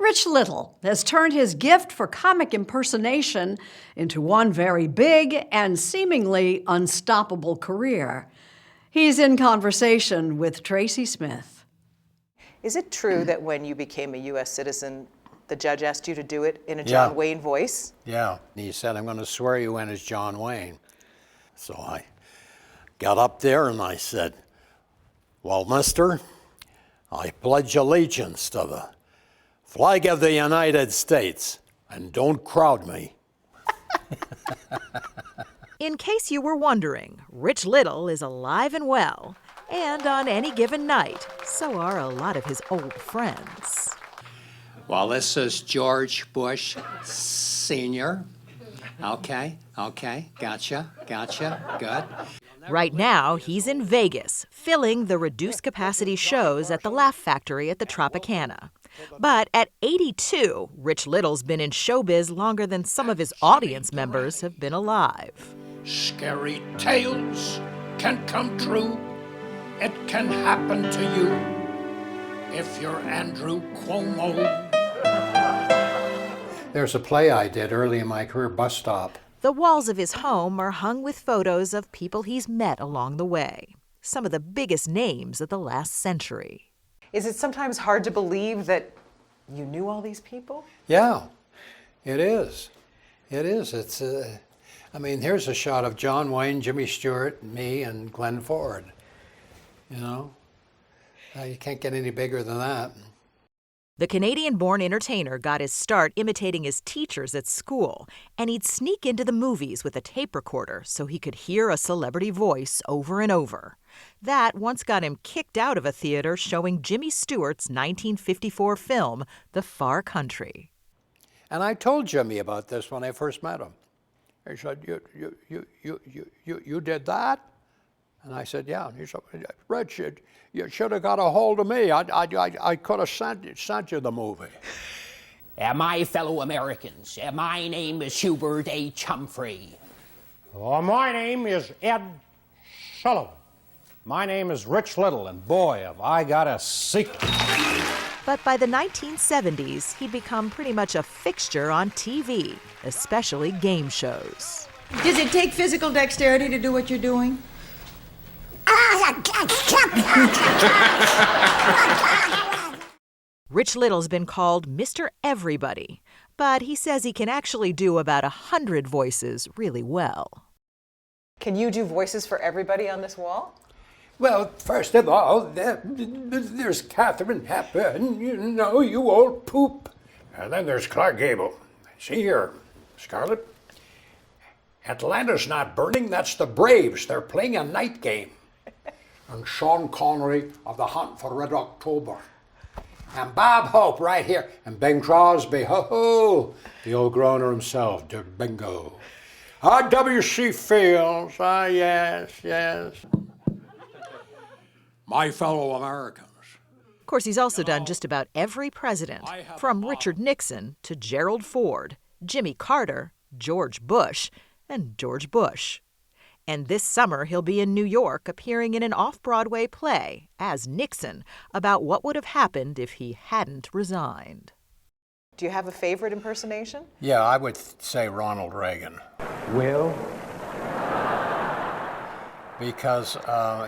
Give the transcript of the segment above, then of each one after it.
Rich Little has turned his gift for comic impersonation into one very big and seemingly unstoppable career. He's in conversation with Tracy Smith. Is it true that when you became a U.S. citizen, the judge asked you to do it in a John Wayne voice? Yeah, he said, I'm going to swear you in as John Wayne. So I got up there and I said, well, mister, I pledge allegiance to the flag of the United States, and don't crowd me. In case you were wondering, Rich Little is alive and well, and on any given night, so are a lot of his old friends. Well, this is George Bush Sr. Okay, gotcha, good. Right now, he's in Vegas, filling the reduced-capacity shows at the Laugh Factory at the Tropicana. But at 82, Rich Little's been in showbiz longer than some of his audience members have been alive. Scary tales can come true. It can happen to you if you're Andrew Cuomo. There's a play I did early in my career, Bus Stop. The walls of his home are hung with photos of people he's met along the way. Some of the biggest names of the last century. Is it sometimes hard to believe that you knew all these people? Yeah, it is. It is. It's. I mean, here's a shot of John Wayne, Jimmy Stewart, me, and Glenn Ford. You know, you can't get any bigger than that. The Canadian-born entertainer got his start imitating his teachers at school, and he'd sneak into the movies with a tape recorder so he could hear a celebrity voice over and over. That once got him kicked out of a theater showing Jimmy Stewart's 1954 film, The Far Country. And I told Jimmy about this when I first met him. He said, you did that? And I said, yeah. And he said, Rich, you should have got a hold of me. I could have sent you the movie. My fellow Americans, my name is Hubert H. Humphrey. My name is Ed Sullivan. My name is Rich Little, and boy, have I got a secret. But by the 1970s, he'd become pretty much a fixture on TV, especially game shows. Does it take physical dexterity to do what you're doing? Rich Little's been called Mr. Everybody, but he says he can actually do about 100 voices really well. Can you do voices for everybody on this wall? Well, first of all, there's Katharine Hepburn, you old poop. And then there's Clark Gable. See here, Scarlett. Atlanta's not burning, that's the Braves. They're playing a night game. And Sean Connery of The Hunt for Red October. And Bob Hope right here. And Bing Crosby, ho-ho, the old groaner himself, dear bingo. R.W.C. Fields, yes. My fellow Americans. Of course, he's also done just about every president, from Richard Nixon to Gerald Ford, Jimmy Carter, George Bush, and George Bush. And this summer, he'll be in New York appearing in an off-Broadway play as Nixon about what would have happened if he hadn't resigned. Do you have a favorite impersonation? Yeah, I would say Ronald Reagan. Will? Because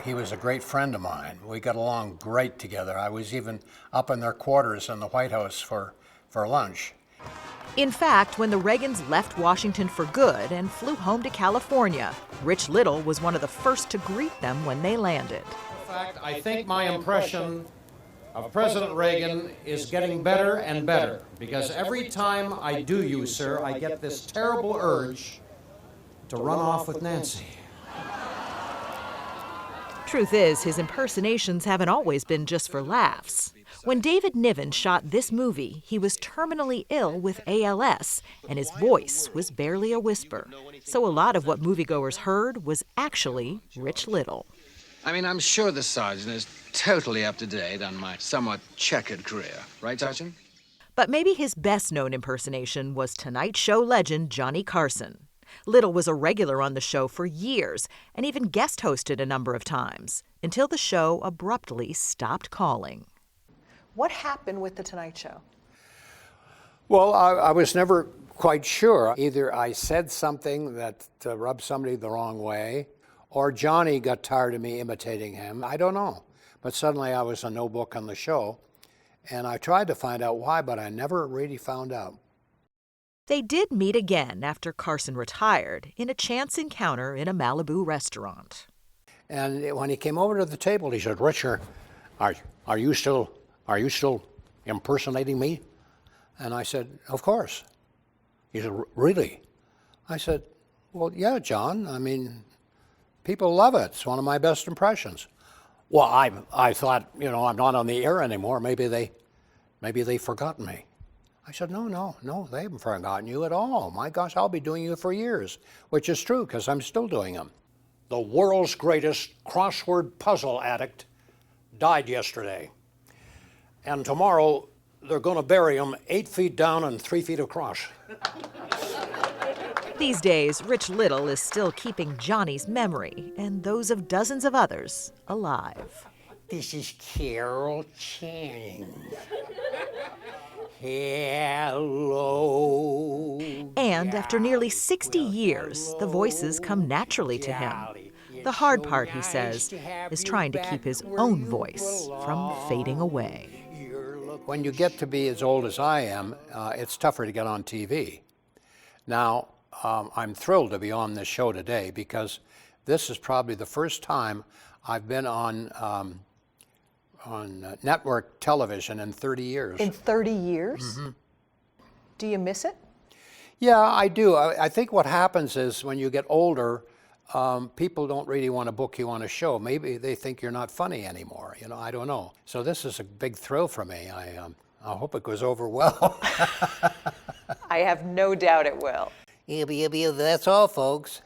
he was a great friend of mine. We got along great together. I was even up in their quarters in the White House for lunch. In fact, when the Reagans left Washington for good and flew home to California, Rich Little was one of the first to greet them when they landed. In fact, I think my impression of President Reagan is getting better and better, because every time I do you, sir, I get this terrible urge to run off with Nancy. Truth is, his impersonations haven't always been just for laughs. When David Niven shot this movie, he was terminally ill with ALS, and his voice was barely a whisper. So a lot of what moviegoers heard was actually Rich Little. I mean, I'm sure the sergeant is totally up to date on my somewhat checkered career. Right, Sergeant? But maybe his best-known impersonation was Tonight Show legend Johnny Carson. Little was a regular on the show for years and even guest hosted a number of times until the show abruptly stopped calling. What happened with The Tonight Show? Well, I was never quite sure. Either I said something that rubbed somebody the wrong way, or Johnny got tired of me imitating him. I don't know. But suddenly I was a no book on the show, and I tried to find out why, but I never really found out. They did meet again after Carson retired in a chance encounter in a Malibu restaurant. And when he came over to the table, he said, "Richard, are you still impersonating me?" And I said, "Of course." He said, "Really?" I said, "Well, yeah, John. I mean, people love it. It's one of my best impressions." "Well, I thought, I'm not on the air anymore. Maybe they've forgotten me." I said, No, they haven't forgotten you at all. My gosh, I'll be doing you for years," which is true because I'm still doing them. The world's greatest crossword puzzle addict died yesterday. And tomorrow, they're going to bury him 8 feet down and 3 feet across. These days, Rich Little is still keeping Johnny's memory and those of dozens of others alive. This is Carol Channing. Hello. And after nearly 60 years, the voices come naturally to him. The hard part, he says, is trying to keep his own voice from fading away. When you get to be as old as I am, it's tougher to get on TV. Now, I'm thrilled to be on this show today because this is probably the first time I've been on network television in 30 years. In 30 years? Mm-hmm. Do you miss it? Yeah, I do. I think what happens is when you get older, people don't really want to book you on a show. Maybe they think you're not funny anymore. I don't know. So this is a big thrill for me. I hope it goes over well. I have no doubt it will. Yeah, that's all, folks.